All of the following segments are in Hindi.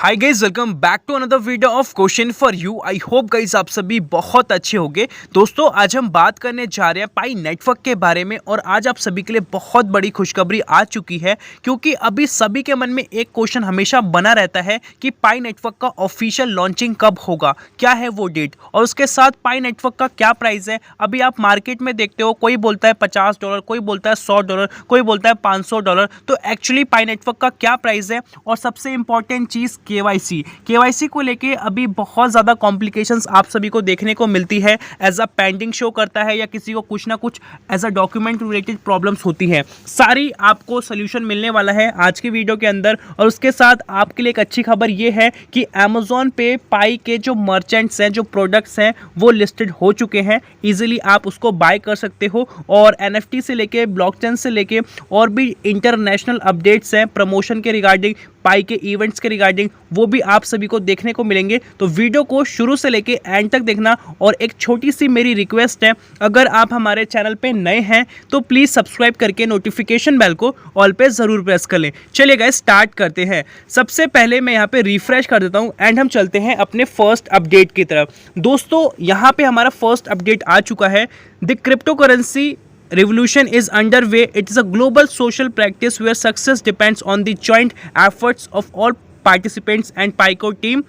Hi guys, welcome back to another video of question for you. I hope guys आप सभी बहुत अच्छे होंगे। दोस्तों आज हम बात करने जा रहे हैं पाई नेटवर्क के बारे में और आज आप सभी के लिए बहुत बड़ी खुशखबरी आ चुकी है, क्योंकि अभी सभी के मन में एक क्वेश्चन हमेशा बना रहता है कि पाई नेटवर्क का ऑफिशियल लॉन्चिंग कब होगा, क्या है वो डेट और उसके साथ पाई नेटवर्क का क्या प्राइस है। अभी आप मार्केट में देखते हो, कोई बोलता है $50, कोई बोलता है $100, कोई बोलता है $500। तो एक्चुअली पाई नेटवर्क का क्या प्राइस है और सबसे इंपॉर्टेंट चीज़ केवाईसी को लेके अभी बहुत ज़्यादा कॉम्प्लिकेशंस आप सभी को देखने को मिलती है। एज अ पेंडिंग शो करता है या किसी को कुछ ना कुछ as a document related problems होती है। सारी आपको सोल्यूशन मिलने वाला है आज की वीडियो के अंदर। और उसके साथ आपके लिए एक अच्छी खबर ये है कि अमेजोन पे पाई के जो मर्चेंट्स हैं, जो प्रोडक्ट्स हैं, वो लिस्टेड हो चुके हैं। ईजिली आप उसको बाय कर सकते हो और NFT से लेके ब्लॉकचेन से लेके और भी इंटरनेशनल अपडेट्स हैं प्रमोशन के रिगार्डिंग, पाई के इवेंट्स के रिगार्डिंग, वो भी आप सभी को देखने को मिलेंगे। तो वीडियो को शुरू से लेके एंड तक देखना। और एक छोटी सी मेरी रिक्वेस्ट है, अगर आप हमारे चैनल पे नए हैं तो प्लीज़ सब्सक्राइब करके नोटिफिकेशन बेल को ऑल पे ज़रूर प्रेस कर लें। चलिए गाइस स्टार्ट करते हैं। सबसे पहले मैं यहाँ पे रिफ्रेश कर देता हूँ एंड हम चलते हैं अपने फर्स्ट अपडेट की तरफ। दोस्तों यहाँ पे हमारा फर्स्ट अपडेट आ चुका है। The crypto currency revolution is underway. It is a global social practice where success depends on the joint efforts of all participants and PICO team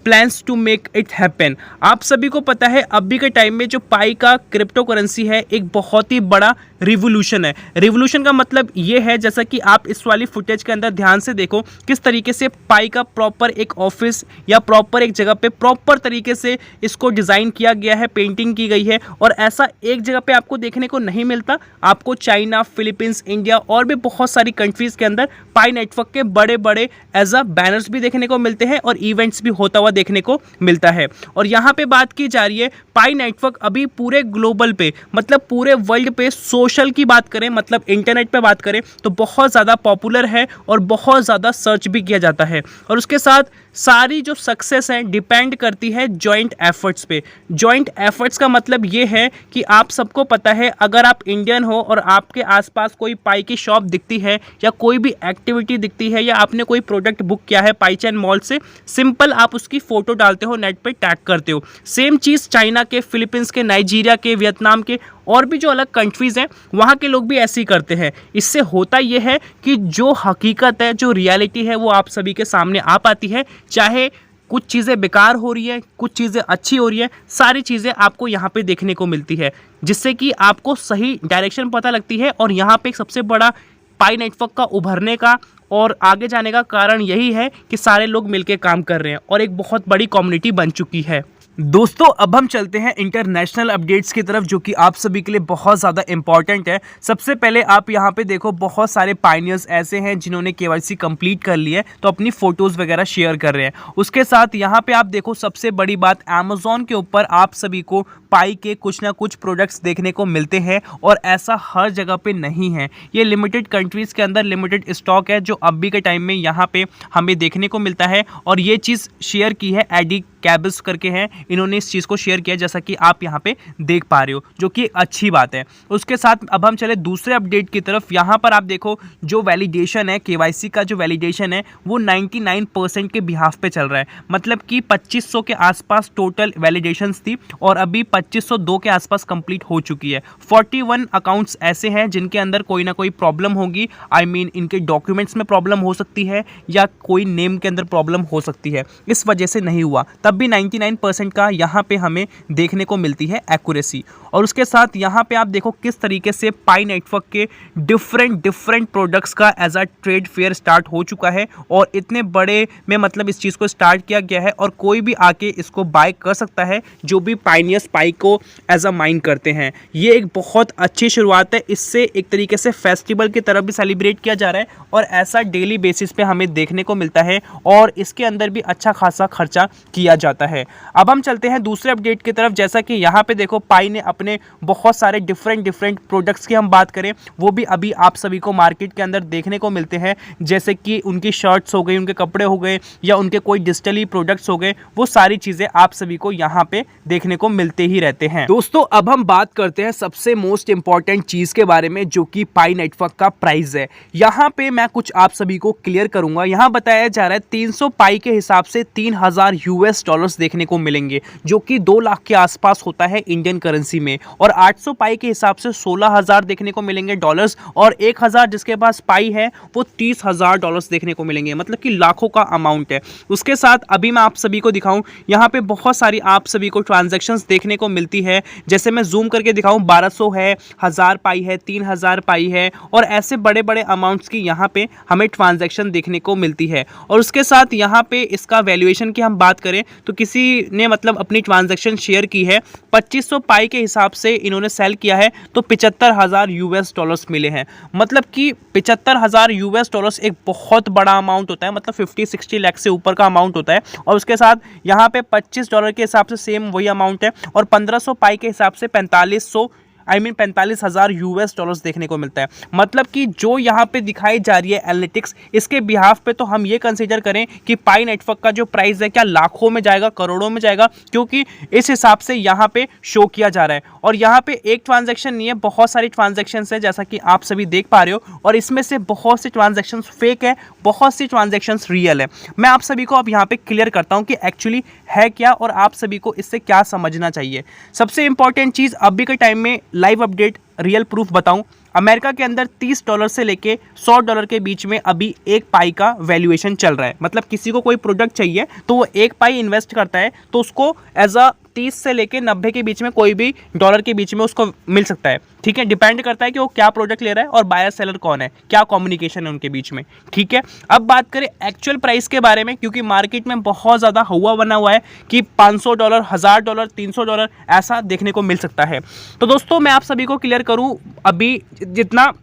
plans to make it happen. आप सभी को पता है अभी के टाइम में जो पाई का क्रिप्टो करेंसी है एक बहुत ही बड़ा रिवोल्यूशन है। रिवोल्यूशन का मतलब ये है, जैसा कि आप इस वाली फुटेज के अंदर ध्यान से देखो किस तरीके से पाई का प्रॉपर एक ऑफिस या प्रॉपर एक जगह पे प्रॉपर तरीके से इसको डिज़ाइन किया गया है, पेंटिंग की गई है। और ऐसा एक जगह पे आपको देखने को नहीं मिलता। आपको चाइना, फिलीपींस, इंडिया और भी बहुत सारी कंट्रीज़ के अंदर पाई नेटवर्क के बड़े बड़े एज अ बैनर्स भी देखने को मिलते हैं और इवेंट्स भी होता हुआ देखने को मिलता है। और यहाँ पे बात की जा रही है पाई नेटवर्क अभी पूरे ग्लोबल पे, मतलब पूरे वर्ल्ड पे सोशल की बात करें, मतलब इंटरनेट पे बात करें तो बहुत ज़्यादा पॉपुलर है और बहुत ज़्यादा सर्च भी किया जाता है। और उसके साथ सारी जो सक्सेस है डिपेंड करती है जॉइंट एफर्ट्स पे। जॉइंट एफर्ट्स का मतलब ये है कि आप सबको पता है, अगर आप इंडियन हो और आपके आसपास कोई पाई की शॉप दिखती है या कोई भी एक्टिविटी दिखती है या आपने कोई प्रोडक्ट बुक किया है पाई चैन मॉल से, सिंपल आप उसकी फोटो डालते हो, नेट पे टैग करते हो। सेम चीज़ चाइना के, फिलीपींस के, नाइजीरिया के, वियतनाम के और भी जो अलग कंट्रीज़ हैं वहाँ के लोग भी ऐसे ही करते हैं। इससे होता यह है कि जो हकीकत है, जो रियलिटी है, वो आप सभी के सामने आ पाती है। चाहे कुछ चीज़ें बेकार हो रही है, कुछ चीज़ें अच्छी हो रही है, सारी चीज़ें आपको यहाँ पे देखने को मिलती है, जिससे कि आपको सही डायरेक्शन पता लगती है। और यहाँ पे एक सबसे बड़ा पाई नेटवर्क का उभरने का और आगे जाने का कारण यही है कि सारे लोग मिलकर काम कर रहे हैं और एक बहुत बड़ी कम्युनिटी बन चुकी है। दोस्तों अब हम चलते हैं इंटरनेशनल अपडेट्स की तरफ, जो कि आप सभी के लिए बहुत ज़्यादा इंपॉर्टेंट है। सबसे पहले आप यहाँ पे देखो, बहुत सारे पायनियर्स ऐसे हैं जिन्होंने केवाईसी कंप्लीट कर ली है, तो अपनी फ़ोटोज़ वगैरह शेयर कर रहे हैं। उसके साथ यहाँ पे आप देखो, सबसे बड़ी बात, अमेज़ॉन के ऊपर आप सभी को पाई के कुछ ना कुछ प्रोडक्ट्स देखने को मिलते हैं और ऐसा हर जगह पे नहीं है। ये लिमिटेड कंट्रीज़ के अंदर लिमिटेड स्टॉक है जो अभी के टाइम में यहाँ पे हमें देखने को मिलता है। और ये चीज़ शेयर की है एडी कैबल्स करके हैं, इन्होंने इस चीज़ को शेयर किया, जैसा कि आप यहाँ पे देख पा रहे हो, जो कि अच्छी बात है। उसके साथ अब हम चले दूसरे अपडेट की तरफ। यहाँ पर आप देखो, जो वैलिडेशन है, केवाईसी का जो वैलिडेशन है वो 99% के बिहाफ पे चल रहा है। मतलब कि 2500 के आसपास टोटल वैलिडेशंस थी और अभी 2502 के आसपास कंप्लीट हो चुकी है। 41 अकाउंट्स ऐसे हैं जिनके अंदर कोई ना कोई प्रॉब्लम होगी। आई मीन इनके डॉक्यूमेंट्स में प्रॉब्लम हो सकती है या कोई नेम के अंदर प्रॉब्लम हो सकती है, इस वजह से नहीं हुआ। तब भी 99% का यहाँ पे हमें देखने को मिलती है एक्यूरेसी। और उसके साथ यहाँ पे आप देखो किस तरीके से पाई नेटवर्क के डिफरेंट प्रोडक्ट्स का as a trade fair start हो चुका है और इतने बड़े में मतलब इस चीज़ को स्टार्ट किया गया है और कोई भी आके इसको बाय कर सकता है जो भी पायनियर्स पाई को एज अ माइन करते हैं। ये एक बहुत अच्छी शुरुआत है। इससे एक तरीके से फेस्टिवल की तरफ भी सेलिब्रेट किया जा रहा है और ऐसा डेली बेसिस पे हमें देखने को मिलता है और इसके अंदर भी अच्छा खासा खर्चा किया जाता है। अब हम चलते हैं दूसरे अपडेट की तरफ। जैसा कि यहाँ पे देखो पाई ने अपने बहुत सारे डिफरेंट प्रोडक्ट्स की हम बात करें, वो भी अभी आप सभी को मार्केट के अंदर देखने को मिलते हैं। जैसे कि उनकी शर्ट्स हो गई, उनके कपड़े हो गए, या उनके कोई डिजिटली प्रोडक्ट्स हो गए, वो सारी चीज़ें आप सभी को यहाँ पे देखने को मिलते ही रहते हैं। दोस्तों अब हम बात करते हैं सबसे मोस्ट इंपॉर्टेंट चीज़ के बारे में, जो कि पाई नेटवर्क का प्राइस है। यहाँ पे मैं कुछ आप सभी को क्लियर करूंगा। यहाँ बताया जा रहा है 300 पाई के हिसाब से 3000 यूएस डॉलर्स देखने को मिलेंगे, जो कि 2 लाख के आसपास होता है इंडियन करेंसी में। और 800 पाई के हिसाब से 16,000 देखने को मिलेंगे डॉलर्स, और 1000 जिसके पास पाई है वो 30,000 डॉलर्स देखने को मिलेंगे, मतलब कि लाखों का अमाउंट है। उसके साथ अभी मैं आप सभी को दिखाऊं, यहाँ पे बहुत सारी आप सभी को ट्रांजैक्शंस देखने को मिलती है। जैसे मैं जूम करके दिखाऊं, 1200 है, 1000 पाई है, 3000 पाई है, और ऐसे बड़े बड़े अमाउंट्स की यहाँ पे हमें ट्रांजैक्शन देखने को मिलती है। और उसके साथ यहाँ पे इसका वैल्यूएशन की हम बात करें तो किसी ने मतलब अपनी ट्रांजैक्शन शेयर की है 2500 पाई के हिसाब से इन्होंने सेल किया है, तो 75,000 यूएस डॉलर्स मिले हैं। मतलब कि 75,000 यूएस डॉलर्स एक बहुत बड़ा अमाउंट होता है, मतलब 50-60 लाख से ऊपर का अमाउंट होता है। और उसके साथ यहाँ पे $25 के हिसाब से सेम वही अमाउंट है, और 1500 पाई के हिसाब से 45,000 यूएस डॉलर्स देखने को मिलता है। मतलब कि जो यहाँ पे दिखाई जा रही है एनालिटिक्स, इसके बिहाफ पे तो हम ये कंसीडर करें कि पाई नेटवर्क का जो प्राइस है क्या लाखों में जाएगा, करोड़ों में जाएगा, क्योंकि इस हिसाब से यहाँ पे शो किया जा रहा है। और यहाँ पे एक ट्रांजैक्शन नहीं है, बहुत सारी ट्रांजैक्शन है, जैसा कि आप सभी देख पा रहे हो। और इसमें से बहुत सी ट्रांजैक्शन फेक है, बहुत सी ट्रांजैक्शन रियल है। मैं आप सभी को अब यहाँ पे क्लियर करता हूँ कि एक्चुअली है क्या, और आप सभी को इससे क्या समझना चाहिए। सबसे इंपॉर्टेंट चीज़ अभी के टाइम में लाइव अपडेट रियल प्रूफ बताऊं, अमेरिका के अंदर $30 से लेके $100 के बीच में अभी एक पाई का वैल्यूएशन चल रहा है। मतलब किसी को कोई प्रोडक्ट चाहिए तो वो एक पाई इन्वेस्ट करता है, तो उसको एज अ 30 से लेके 90 के बीच में कोई भी डॉलर के बीच में उसको मिल सकता है। ठीक है, डिपेंड करता है कि वो क्या प्रोडक्ट ले रहा है और बायर सेलर कौन है, क्या कम्युनिकेशन है उनके बीच में। ठीक है, अब बात करें एक्चुअल प्राइस के बारे में, क्योंकि मार्केट में बहुत ज़्यादा हुआ बना हुआ है कि $500, $1000, $300 ऐसा देखने को मिल सकता है। तो दोस्तों मैं आप सभी को क्लियर करूँ, अभी जितना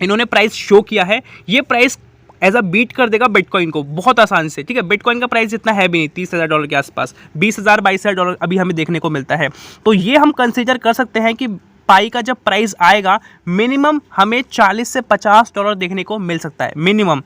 इन्होंने प्राइस शो किया है, ये प्राइस एज अ बीट कर देगा बिटकॉइन को बहुत आसानी से। ठीक है, बिटकॉइन का प्राइस इतना है भी नहीं, $30,000 के आसपास, $20,000-22,000 अभी हमें देखने को मिलता है। तो ये हम कंसीडर कर सकते हैं कि पाई का जब प्राइस आएगा मिनिमम हमें $40 से $50 देखने को मिल सकता है, मिनिमम।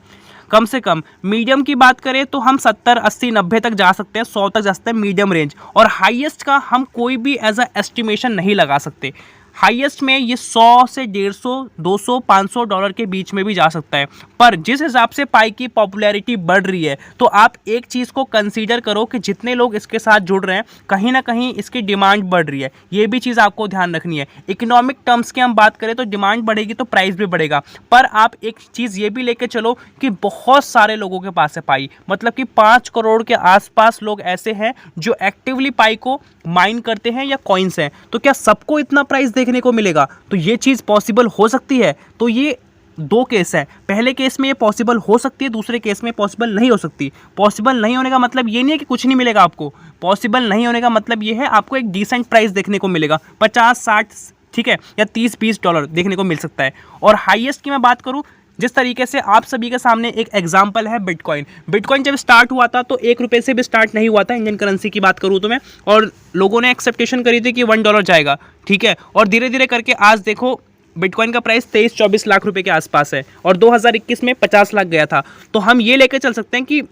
कम से कम मीडियम की बात करें तो हम 70, 80, 90 तक जा सकते हैं, 100 तक जा सकते हैं मीडियम रेंज। और हाईएस्ट का हम कोई भी एज अ एस्टिमेशन नहीं लगा सकते। हाईएस्ट में ये 100 से 150, 200, $500 के बीच में भी जा सकता है। पर जिस हिसाब से पाई की पॉपुलैरिटी बढ़ रही है, तो आप एक चीज़ को कंसीडर करो कि जितने लोग इसके साथ जुड़ रहे हैं, कहीं ना कहीं इसकी डिमांड बढ़ रही है। ये भी चीज़ आपको ध्यान रखनी है। इकोनॉमिक टर्म्स की हम बात करें तो डिमांड बढ़ेगी तो प्राइस भी बढ़ेगा। पर आप एक चीज़ ये भी लेके चलो कि बहुत सारे लोगों के पास है पाई, मतलब कि 5 करोड़ के आसपास लोग ऐसे हैं जो एक्टिवली पाई को माइन करते हैं या कॉइन्स हैं। तो क्या सबको इतना प्राइस देखने को मिलेगा? तो ये चीज़ पॉसिबल हो सकती है। तो ये 2 केस है, पहले केस में ये पॉसिबल हो सकती है, दूसरे केस में पॉसिबल नहीं हो सकती। पॉसिबल नहीं होने का मतलब ये नहीं है कि कुछ नहीं मिलेगा आपको, पॉसिबल नहीं होने का मतलब ये है आपको एक डिसेंट प्राइस देखने को मिलेगा, 50-60, ठीक है, या $30-20 देखने को मिल सकता है। और हाईएस्ट की मैं बात करूँ, जिस तरीके से आप सभी के सामने एक एग्जांपल है बिटकॉइन। बिटकॉइन जब स्टार्ट हुआ था तो ₹1 से भी स्टार्ट नहीं हुआ था, इंडियन करेंसी की बात करूँ तो मैं, और लोगों ने एक्सेप्टेशन करी थी कि $1 जाएगा। ठीक है, और धीरे धीरे करके आज देखो बिटकॉइन का प्राइस 23-24 लाख रुपए के आसपास है, और 2021 में 50 लाख गया था। तो हम ये लेकर चल सकते हैं कि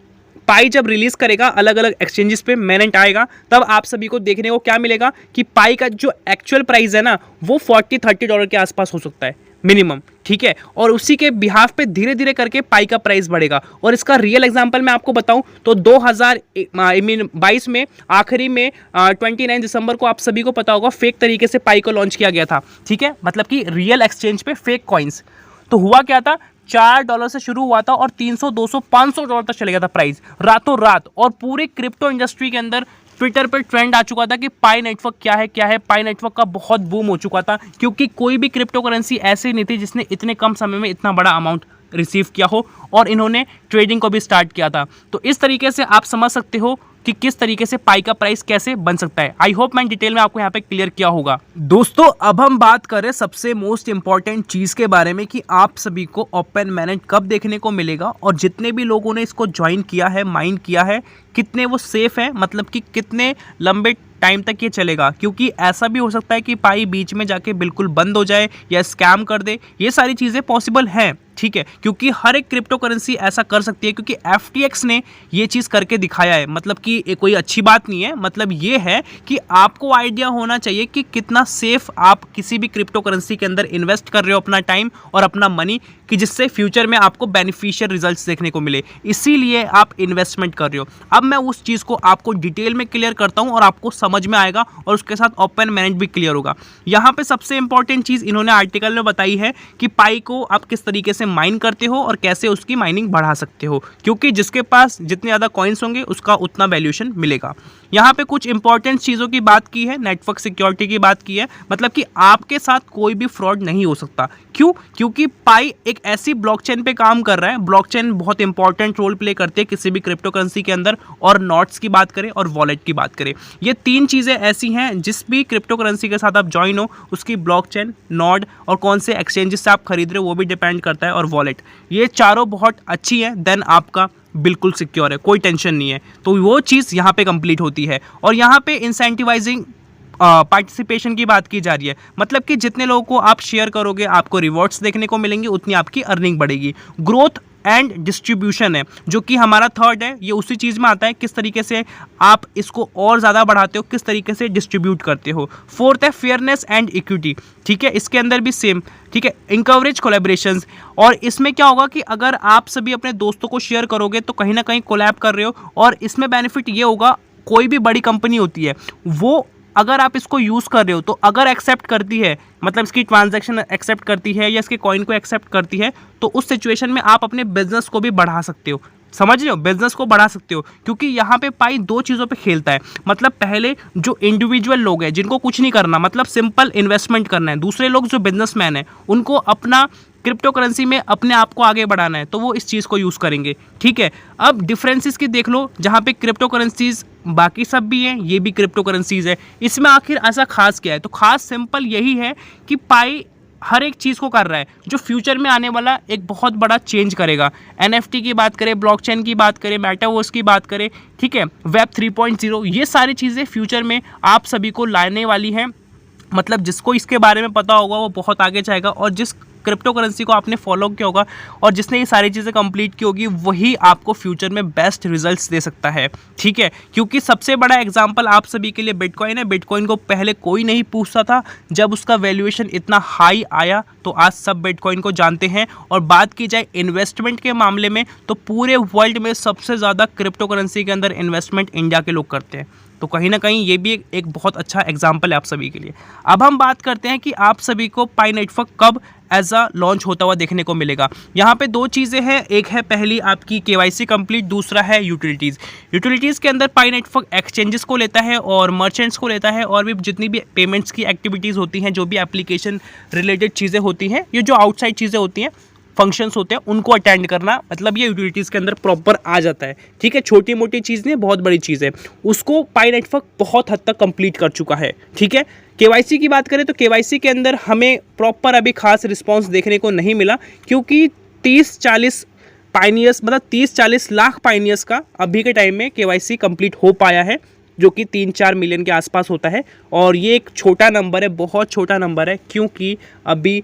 पाई जब रिलीज़ करेगा अलग अलग एक्सचेंजेस पे मेनेंट आएगा, तब आप सभी को देखने को क्या मिलेगा कि पाई का जो एक्चुअल प्राइस है ना, वो $40-30 के आसपास हो सकता है मिनिमम। ठीक है, और उसी के बिहाफ पे धीरे धीरे करके पाई का प्राइस बढ़ेगा। और इसका रियल एग्जांपल मैं आपको बताऊं तो 2022 में आखिरी में 29 दिसंबर को आप सभी को पता होगा फेक तरीके से पाई को लॉन्च किया गया था। ठीक है, मतलब कि रियल एक्सचेंज पे फेक कॉइन्स। तो हुआ क्या था, $4 से शुरू हुआ था और 300, 200, $500 तक चले गया था प्राइस रातों रात। और पूरी क्रिप्टो इंडस्ट्री के अंदर ट्विटर पर ट्रेंड आ चुका था कि पाई नेटवर्क क्या है क्या है। पाई नेटवर्क का बहुत बूम हो चुका था, क्योंकि कोई भी क्रिप्टो करेंसी ऐसी नहीं थी जिसने इतने कम समय में इतना बड़ा अमाउंट रिसीव किया हो और इन्होंने ट्रेडिंग को भी स्टार्ट किया था। तो इस तरीके से आप समझ सकते हो कि किस तरीके से पाई का प्राइस कैसे बन सकता है। आई होप मैं डिटेल में आपको यहाँ पे क्लियर किया होगा। दोस्तों अब हम बात करें सबसे मोस्ट इंपॉर्टेंट चीज़ के बारे में कि आप सभी को ओपन मैनेट कब देखने को मिलेगा और जितने भी लोगों ने इसको ज्वाइन किया है, माइन किया है, कितने वो सेफ है, मतलब कि कितने लंबे टाइम तक ये चलेगा। क्योंकि ऐसा भी हो सकता है कि पाई बीच में जाके बिल्कुल बंद हो जाए या स्कैम कर दे, ये सारी चीज़ें पॉसिबल हैं, ठीक है। क्योंकि हर एक क्रिप्टो करेंसी ऐसा कर सकती है, क्योंकि FTX ने ये चीज़ करके दिखाया है। मतलब कि ये कोई अच्छी बात नहीं है, मतलब ये है कि आपको आइडिया होना चाहिए कि कितना सेफ आप किसी भी क्रिप्टो करेंसी के अंदर इन्वेस्ट कर रहे हो अपना टाइम और अपना मनी, कि जिससे फ्यूचर में आपको बेनिफिशियल रिजल्ट्स देखने को मिले, इसीलिए आप इन्वेस्टमेंट कर रहे हो। अब मैं उस चीज़ को आपको डिटेल में क्लियर करता हूँ और आपको समझ में आएगा और उसके साथ ओपन मैनेट भी क्लियर होगा। यहाँ पे सबसे इंपॉर्टेंट चीज़ इन्होंने आर्टिकल में बताई है कि पाई को आप किस तरीके से माइन करते हो और कैसे उसकी माइनिंग बढ़ा सकते हो, क्योंकि जिसके पास जितने ज़्यादा कॉइन्स होंगे उसका उतना वैल्यूएशन मिलेगा। यहाँ पे कुछ इंपॉर्टेंट चीज़ों की बात की है, नेटवर्क सिक्योरिटी की बात की है, मतलब कि आपके साथ कोई भी फ्रॉड नहीं हो सकता। क्यों? क्योंकि पाई एक ऐसी ब्लॉकचेन पे काम कर रहा है। ब्लॉकचेन बहुत इंपॉर्टेंट रोल प्ले करती है किसी भी क्रिप्टो करेंसी के अंदर, और नोट्स की बात करें और वॉलेट की बात करें, ये तीन चीज़ें ऐसी हैं जिस भी क्रिप्टो करेंसी के साथ आप ज्वाइन हो उसकी ब्लॉकचेन, नोड और कौन से एक्सचेंजेस से आप खरीद रहे हो वो भी डिपेंड करता है, और वॉलेट, ये चारों बहुत अच्छी है, देन आपका बिल्कुल सिक्योर है, कोई टेंशन नहीं है। तो वो चीज़ यहाँ पे कंप्लीट होती है। और यहाँ पे इंसेंटिवाइजिंग पार्टिसिपेशन की बात की जा रही है, मतलब कि जितने लोगों को आप शेयर करोगे आपको रिवॉर्ड्स देखने को मिलेंगे, उतनी आपकी अर्निंग बढ़ेगी। ग्रोथ एंड डिस्ट्रीब्यूशन है जो कि हमारा थर्ड है, ये उसी चीज़ में आता है, किस तरीके से आप इसको और ज़्यादा बढ़ाते हो, किस तरीके से डिस्ट्रीब्यूट करते हो। फोर्थ है फेयरनेस एंड इक्विटी, ठीक है, इसके अंदर भी सेम, ठीक है, इनकवरेज कोलैबोरेशंस। और इसमें क्या होगा कि अगर आप सभी अपने दोस्तों को शेयर करोगे तो कहीं ना कहीं कोलैब कर रहे हो, और इसमें बेनिफिट ये होगा, कोई भी बड़ी कंपनी होती है वो अगर आप इसको यूज़ कर रहे हो तो अगर एक्सेप्ट करती है, मतलब इसकी ट्रांजैक्शन एक्सेप्ट करती है या इसके कॉइन को एक्सेप्ट करती है, तो उस सिचुएशन में आप अपने बिजनेस को भी बढ़ा सकते हो। समझ रहे हो, बिजनेस को बढ़ा सकते हो, क्योंकि यहाँ पे पाई दो चीज़ों पे खेलता है। मतलब पहले जो इंडिविजुअल लोग हैं जिनको कुछ नहीं करना, मतलब सिंपल इन्वेस्टमेंट करना है, दूसरे लोग जो बिजनेसमैन हैं उनको अपना क्रिप्टो करेंसी में अपने आप को आगे बढ़ाना है, तो वो इस चीज़ को यूज़ करेंगे, ठीक है। अब डिफरेंसेस की देख लो, जहाँ पे क्रिप्टो करेंसीज बाकी सब भी हैं, ये भी क्रिप्टो करेंसीज है, इसमें आखिर ऐसा खास क्या है? तो खास सिंपल यही है कि पाई हर एक चीज़ को कर रहा है जो फ्यूचर में आने वाला एक बहुत बड़ा चेंज करेगा। NFT की बात करें, ब्लॉकचेन की बात करें, मेटावर्स की बात करें, ठीक है, वेब 3.0, ये सारी चीज़ें फ्यूचर में आप सभी को लाने वाली हैं। मतलब जिसको इसके बारे में पता होगा वो बहुत आगे जाएगा, और जिस क्रिप्टो करेंसी को आपने फॉलो किया होगा और जिसने ये सारी चीज़ें कंप्लीट की होगी वही आपको फ्यूचर में बेस्ट रिजल्ट्स दे सकता है, ठीक है। क्योंकि सबसे बड़ा एग्जांपल आप सभी के लिए बिटकॉइन है। बिटकॉइन को पहले कोई नहीं पूछता था, जब उसका वैल्यूएशन इतना हाई आया तो आज सब बिटकॉइन को जानते हैं। और बात की जाए इन्वेस्टमेंट के मामले में तो पूरे वर्ल्ड में सबसे ज़्यादा क्रिप्टो करेंसी के अंदर इन्वेस्टमेंट इंडिया के लोग करते हैं, तो कहीं ना कहीं ये भी एक बहुत अच्छा एग्जाम्पल है आप सभी के लिए। अब हम बात करते हैं कि आप सभी को पाई नेटवर्क कब एज अ लॉन्च होता हुआ देखने को मिलेगा। यहाँ पे दो चीज़ें हैं, एक है पहली आपकी KYC कंप्लीट, दूसरा है यूटिलिटीज़। यूटिलिटीज़ के अंदर पाई नेटवर्क एक्सचेंजेस को लेता है और मर्चेंट्स को लेता है, और भी जितनी भी पेमेंट्स की एक्टिविटीज़ होती हैं, जो भी एप्लीकेशन रिलेटेड चीज़ें होती हैं, ये जो आउटसाइड चीज़ें होती हैं, फंक्शंस होते हैं, उनको अटेंड करना, मतलब ये यूटिलिटीज़ के अंदर प्रॉपर आ जाता है, ठीक है। छोटी मोटी चीज़ नहीं, बहुत बड़ी चीज़ है, उसको पाई नेटवर्क बहुत हद तक कंप्लीट कर चुका है, ठीक है। KYC की बात करें तो KYC के अंदर हमें प्रॉपर अभी खास रिस्पॉन्स देखने को नहीं मिला, क्योंकि 30-40 पाइनियर्स, मतलब 30-40 लाख पाइनियर्स का अभी के टाइम में KYC कंप्लीट हो पाया है, जो कि 3-4 मिलियन के आसपास होता है। और ये एक छोटा नंबर है, बहुत छोटा नंबर है, क्योंकि अभी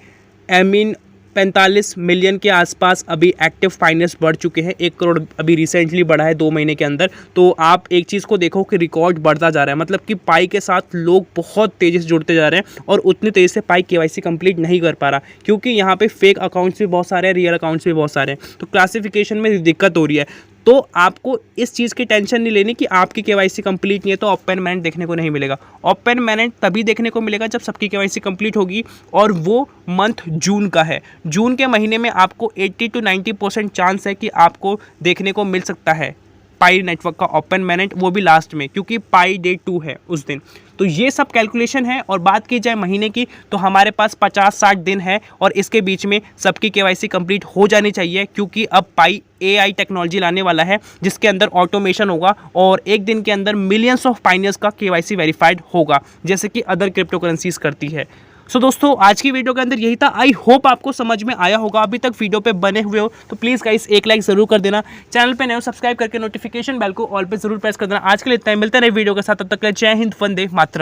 45 मिलियन के आसपास अभी एक्टिव पाइनियर्स बढ़ चुके हैं। 1 करोड़ अभी रिसेंटली बढ़ा है 2 महीने के अंदर। तो आप एक चीज़ को देखो कि रिकॉर्ड बढ़ता जा रहा है, मतलब कि पाई के साथ लोग बहुत तेज़ी से जुड़ते जा रहे हैं, और उतनी तेज़ी से पाई KYC कंप्लीट नहीं कर पा रहा, क्योंकि यहाँ पे फेक अकाउंट्स भी बहुत सारे हैं, रियल अकाउंट्स भी बहुत सारे हैं, तो क्लासिफिकेशन में दिक्कत हो रही है। तो आपको इस चीज़ की टेंशन नहीं लेनी कि आपकी KYC कंप्लीट नहीं है तो ओपन मैनेट देखने को नहीं मिलेगा। ओपन मैनेट तभी देखने को मिलेगा जब सबकी KYC कंप्लीट होगी, और वो मंथ जून का है। जून के महीने में आपको 80 to 90% चांस है कि आपको देखने को मिल सकता है, पाई नेटवर्क का ओपन मैनेट, वो भी लास्ट में, क्योंकि पाई डे 2 है उस दिन। तो ये सब कैलकुलेशन है। और बात की जाए महीने की तो हमारे पास 50-60 दिन है और इसके बीच में सबकी केवाईसी कंप्लीट हो जानी चाहिए, क्योंकि अब पाई AI टेक्नोलॉजी लाने वाला है जिसके अंदर ऑटोमेशन होगा और एक दिन के अंदर मिलियंस ऑफ पाइनियर्स का केवाईसी वेरीफाइड होगा, जैसे कि अदर क्रिप्टो करेंसीज करती है। सो दोस्तों, आज की वीडियो के अंदर यही था। आई होप आपको समझ में आया होगा। अभी तक वीडियो पे बने हुए हो तो प्लीज़ गाइस एक लाइक ज़रूर कर देना। चैनल पे नए हो सब्सक्राइब करके नोटिफिकेशन बेल को ऑल पे ज़रूर प्रेस कर देना। आज के लिए इतना ही, मिलते हैं नए वीडियो के साथ, तब तक के लिए जय हिंद, वंदे मातरम।